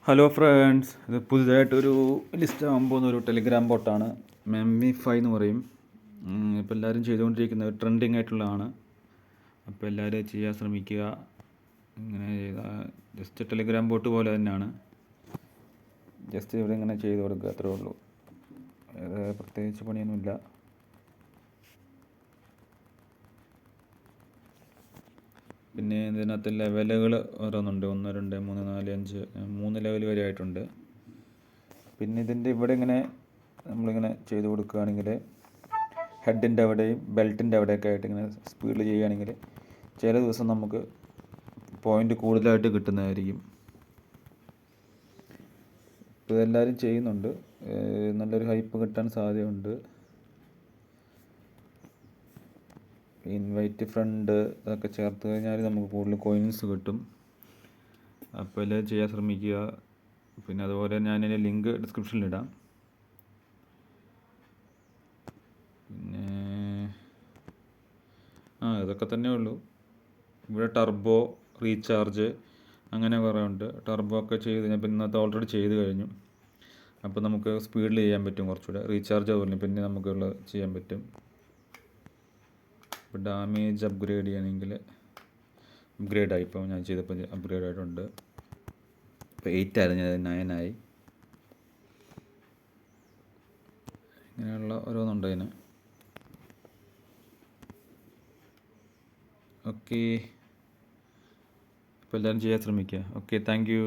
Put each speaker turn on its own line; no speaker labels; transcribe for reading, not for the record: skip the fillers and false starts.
Hello friends, ഇത് പുതുതായിട്ടൊരു list ആകാൻ പോകുന്ന ഒരു ടെലിഗ്രാം ബോട്ടാണ്. മെമ്മി5 എന്ന് പറയും. ഇപ്പോൾ എല്ലാവരും ചെയ്തുകൊണ്ടിരിക്കുന്ന ട്രെൻഡിങ് ആയിട്ടുള്ളതാണ്. അപ്പോൾ എല്ലാവരും ചെയ്യാൻ ശ്രമിക്കുക. ഇങ്ങനെ ചെയ്താൽ ജസ്റ്റ് ടെലിഗ്രാം ബോട്ട് പോലെ തന്നെയാണ്. ജസ്റ്റ് ഇവിടെ ഇങ്ങനെ ചെയ്ത് കൊടുക്കുക, അത്രേ ഉള്ളൂ. പ്രത്യേകിച്ച് പണിയൊന്നുമില്ല. പിന്നെ ഇതിനകത്ത് ലെവലുകൾ ഓരോന്നുണ്ട്. 1, 2, 3, 4, 5, 3 ലെവൽ വരെ ആയിട്ടുണ്ട്. പിന്നെ ഇതിൻ്റെ ഇവിടെ ഇങ്ങനെ നമ്മളിങ്ങനെ ചെയ്ത് കൊടുക്കുകയാണെങ്കിൽ ഹെഡിൻ്റെ അവിടെയും ബെൽറ്റിൻ്റെ അവിടെയൊക്കെ ആയിട്ട് ഇങ്ങനെ സ്പീഡിൽ ചെയ്യുകയാണെങ്കിൽ ചില ദിവസം നമുക്ക് പോയിൻ്റ് കൂടുതലായിട്ട് കിട്ടുന്നതായിരിക്കും. ഇപ്പോൾ ഇതെല്ലാവരും ചെയ്യുന്നുണ്ട്. നല്ലൊരു ഹൈപ്പ് കിട്ടാൻ സാധ്യതയുണ്ട്. ഇൻവൈറ്റ് ഫ്രണ്ട് അതൊക്കെ ചേർത്ത് കഴിഞ്ഞാൽ നമുക്ക് കൂടുതൽ കോയിൻസ് കിട്ടും. അപ്പോൾ എല്ലാവരും ചെയ്യാൻ ശ്രമിക്കുക. പിന്നെ അതുപോലെ ഞാനതിൻ്റെ ലിങ്ക് ഡിസ്ക്രിപ്ഷനിലിടാം. പിന്നെ ഇതൊക്കെ തന്നെ ഉള്ളൂ. ഇവിടെ ടർബോ റീചാർജ് അങ്ങനെ കുറേ ഉണ്ട്. ടർബോ ഒക്കെ ചെയ്ത് ഞാൻ ഇന്നത്തെ ഓൾറെഡി ചെയ്ത് കഴിഞ്ഞു. അപ്പോൾ നമുക്ക് സ്പീഡിൽ ചെയ്യാൻ പറ്റും. കുറച്ചുകൂടെ റീചാർജ് അതുപോലെ പിന്നെ നമുക്കുള്ളത് ചെയ്യാൻ പറ്റും. ഇപ്പോൾ ഡാമേജ് അപ്ഗ്രേഡ് ചെയ്യണമെങ്കിൽ അപ്ഗ്രേഡായി. ഇപ്പോൾ ഞാൻ ചെയ്തപ്പോൾ അപ്ഗ്രേഡ് ആയിട്ടുണ്ട്. ഇപ്പോൾ 8 ആയിരുന്നു, ഞാൻ 9 ആയി. ഇങ്ങനെയുള്ള ഓരോന്നുണ്ട് അതിന്. ഓക്കെ, ഇപ്പോൾ എല്ലാവരും ചെയ്യാൻ ശ്രമിക്കുക. Okay, thank you.